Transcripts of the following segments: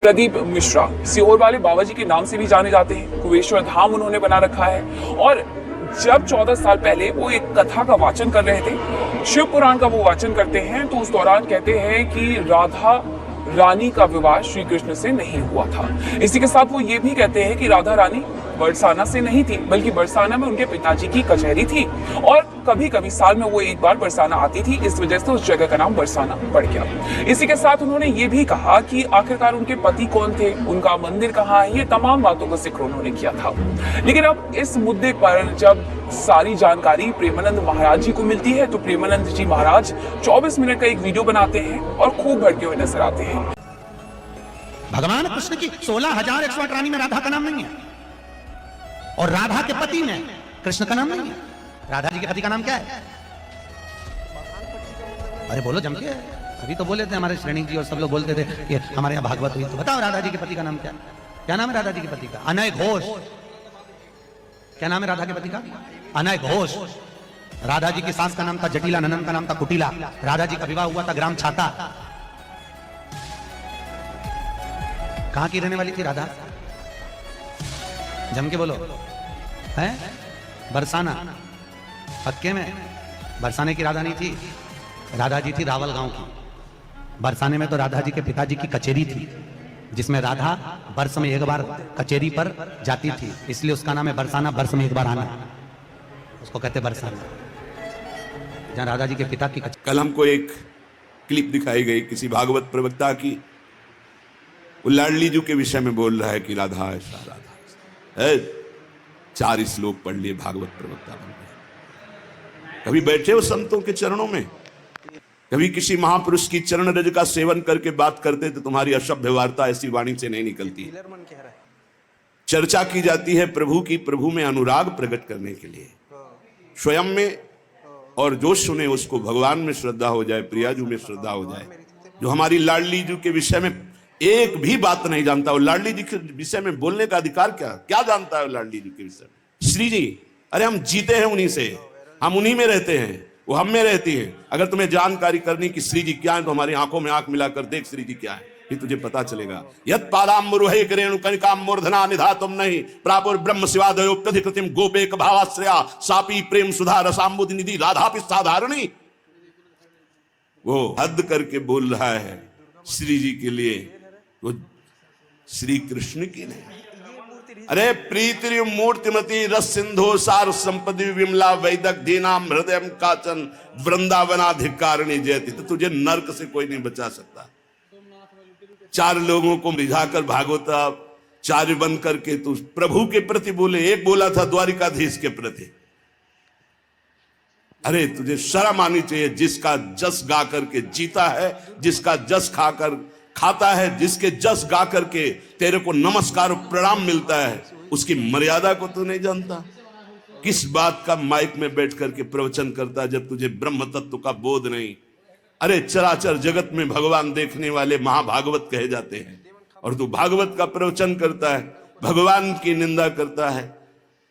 प्रदीप मिश्रा सीहोर वाले बाबा जी के नाम से भी जाने जाते हैं। कुबेश्वर धाम उन्होंने बना रखा है और जब 14 साल पहले वो एक कथा का वाचन कर रहे थे, शिव पुराण का वो वाचन करते हैं, तो उस दौरान कहते हैं कि राधा रानी का विवाह श्री कृष्ण से नहीं हुआ था। इसी के साथ वो ये भी कहते हैं कि राधा रानी बरसाना से नहीं थी, बल्कि बरसाना में उनके पिताजी की कचहरी थी और कभी कभी साल में वो एक बार बरसाना आती थी, इस वजह से उस जगह का नाम बरसाना पड़ गया। इसी के साथ उन्होंने ये भी कहा कि आखिरकार उनके पति कौन थे, उनका मंदिर कहाँ है, ये तमाम बातों का जिक्र उन्होंने किया था। लेकिन अब इस मुद्दे पर जब सारी जानकारी प्रेमानंद महाराज जी को मिलती है, तो प्रेमानंद जी महाराज 24 मिनट का एक वीडियो बनाते हैं और खूब भड़के हुए नजर आते हैं। भगवान कृष्ण की 16,108 रानी में राधा का नाम नहीं है और राधा के पति में कृष्ण का नाम नहीं है। राधा जी के पति का नाम क्या है? अरे बोलो जम के, अभी तो बोले थे हमारे श्रेणी जी और सब लोग बोलते थे कि हमारे यहाँ भागवत हुई, तो बताओ राधा जी के पति का नाम क्या है? क्या नाम है राधा जी के पति का? अनय घोष। क्या नाम है राधा के पति का? अनय घोष। राधा जी की सास का नाम था जटिला, ननन का नाम था कुटिला। राधा जी का विवाह हुआ था ग्राम छाता। कहां की रहने वाली थी राधा? जम के बोलो। है बरसाना, पक्के में बरसाने की राधा नहीं थी, राधा जी थी रावल गांव की। बरसाने में तो राधा जी के पिताजी की कचेरी थी, जिसमें राधा वर्ष में एक बार कचेरी पर जाती थी, इसलिए उसका नाम है बरसाना। वर्ष में एक बार आना, उसको कहते बरसाना, जहां राधा जी के पिता की कचेरी। कल हमको एक क्लिप दिखाई गई किसी भागवत प्रवक्ता की, वो लाडली जी के विषय में बोल रहा है कि राधा ऐसा राधा है। 4 श्लोक पढ़ लिए, भागवत प्रवक्ता बन गए। कभी बैठे हो संतों के चरणों में? कभी किसी महापुरुष की चरण रज का सेवन करके बात करते तो तुम्हारी असभ्य वार्ता ऐसी वाणी से नहीं निकलती। चर्चा की जाती है प्रभु की, प्रभु में अनुराग प्रकट करने के लिए, स्वयं में, और जो सुने उसको भगवान में श्रद्धा हो जाए, प्रियाजू में श्रद्धा हो जाए। जो हमारी लाडली जी के विषय में एक भी बात नहीं जानता, वो लाडली जी के विषय में बोलने का अधिकार क्या जानता है लाडली जी के विषय में? श्री जी, अरे हम जीते हैं उन्हीं से, हम उन्हीं में रहते हैं, वो हम में रहती है। अगर तुम्हें जानकारी करनी कि श्री जी क्या है, तो हमारी आंखों में आंख मिलाकर देख श्री जी क्या है, ये तुझे पता चलेगा। यत् पादाम्बुरुहे करेणु कनिकाम मूर्धना निधातुम नहीं प्रापुर ब्रह्म शिवादयो प्रधिकृतिम गोपेक भावाश्रया सापी प्रेम सुधा रसाम्बुधि निधि राधापि साधारणी। वो हद करके बोल रहा है श्री जी के लिए, वो श्री कृष्ण की नहीं। अरे प्रीति मूर्तिमती रस सिंधु सार संपदि विमला वैदक दीनाम हृदय काचन वृंदावनाधिकारिणी जयति। तो तुझे नरक से कोई नहीं बचा सकता। 4 लोगों को रिझाकर भागवताचार्य बन करके तू प्रभु के प्रति बोले। एक बोला था द्वारिकाधीश के प्रति। अरे तुझे शर्म आनी चाहिए। जिसका जस गा करके जीता है, जिसका जस खाकर खाता है, जिसके जस गा करके तेरे को नमस्कार प्रणाम मिलता है, उसकी मर्यादा को तू नहीं जानता। किस बात का माइक में बैठ करके प्रवचन करता है जब तुझे ब्रह्म तत्व का बोध नहीं। अरे चराचर जगत में भगवान देखने वाले महाभागवत कहे जाते हैं, और तू भागवत का प्रवचन करता है, भगवान की निंदा करता है,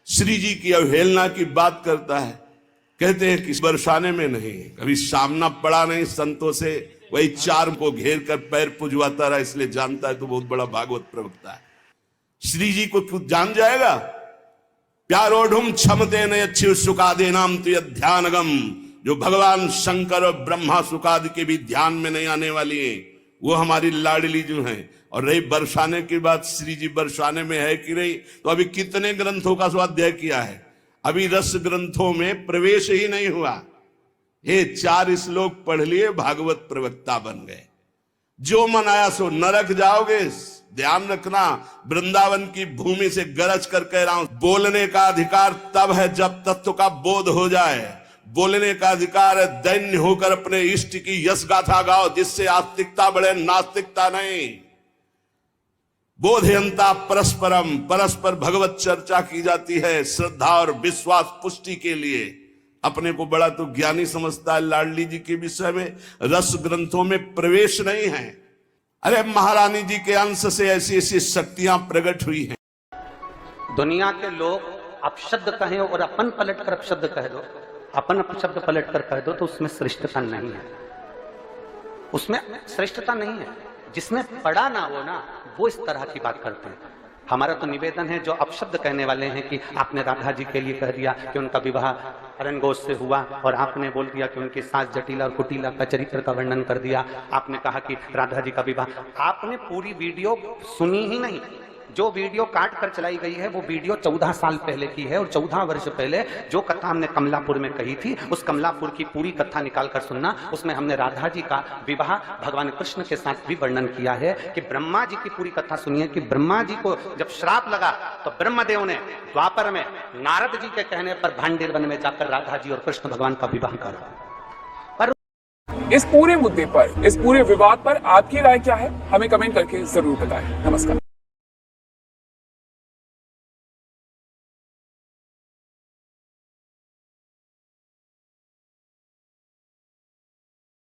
श्री जी की अवहेलना की बात करता है। कहते हैं कि बरसाने में नहीं, कभी सामना पड़ा नहीं संतों से, वही 4 को घेर कर पैर पुजवाता रहा, इसलिए जानता है तो बहुत बड़ा भागवत प्रवक्ता है। श्री जी को कुछ जान जाएगा। प्यारोढ़ुम क्षमते न अच्छी सुखादे नाम तो ध्यानगम। जो भगवान शंकर और ब्रह्मा सुखादि के भी ध्यान में नहीं आने वाली है, वो हमारी लाडली जो है। और रही बरसाने की बात, श्री जी बरसाने में है कि नहीं, तो अभी कितने ग्रंथों का स्वाध्याय किया है, अभी रस ग्रंथों में प्रवेश ही नहीं हुआ। ये 4 श्लोक पढ़ लिए, भागवत प्रवक्ता बन गए। जो मन आया सो नरक जाओगे। ध्यान रखना, वृंदावन की भूमि से गरज कर कह रहा हूं, बोलने का अधिकार तब है जब तत्व का बोध हो जाए। बोलने का अधिकार है दैन्य होकर अपने इष्ट की यश गाथा गाओ, जिससे आस्तिकता बढ़े, नास्तिकता नहीं। बोधयंता परस्परम, परस्पर भगवत चर्चा की जाती है श्रद्धा और विश्वास पुष्टि के लिए। अपने को बड़ा तो ज्ञानी समझता है। लाडली जी के विषय में रस ग्रंथों में प्रवेश नहीं है। अरे महारानी जी के अंश से ऐसी ऐसी शक्तियां प्रकट हुई हैं। दुनिया के लोग अपशब्द कहें और अपन पलट कर अपशब्द कह दो, अपन अपशब्द पलट कर कह दो, तो उसमें श्रेष्ठता नहीं है, उसमें श्रेष्ठता नहीं है। जिसने पढ़ा ना हो ना, वो इस तरह की बात करते हैं। हमारा तो निवेदन है, जो अपशब्द कहने वाले हैं कि आपने राधा जी के लिए कह दिया कि उनका विवाह अरन घोष से हुआ, और आपने बोल दिया कि उनकी सास जटिला और कुटिला का चरित्र का वर्णन कर दिया, आपने कहा कि राधा जी का विवाह, आपने पूरी वीडियो सुनी ही नहीं। जो वीडियो काट कर चलाई गई है वो वीडियो 14 साल पहले की है, और 14 वर्ष पहले जो कथा हमने कमलापुर में कही थी, उस कमलापुर की पूरी कथा निकाल कर सुनना। उसमें हमने राधा जी का विवाह भगवान कृष्ण के साथ भी वर्णन किया है कि ब्रह्मा जी की पूरी कथा सुनिए कि ब्रह्मा जी को जब श्राप लगा तो ब्रह्मदेव ने द्वापर में नारद जी के कहने पर भांडेर वन में जाकर राधा जी और कृष्ण भगवान का विवाह करा। इस पूरे मुद्दे पर, इस पूरे विवाद पर आपकी राय क्या है, हमें कमेंट करके जरूर बताएं। नमस्कार।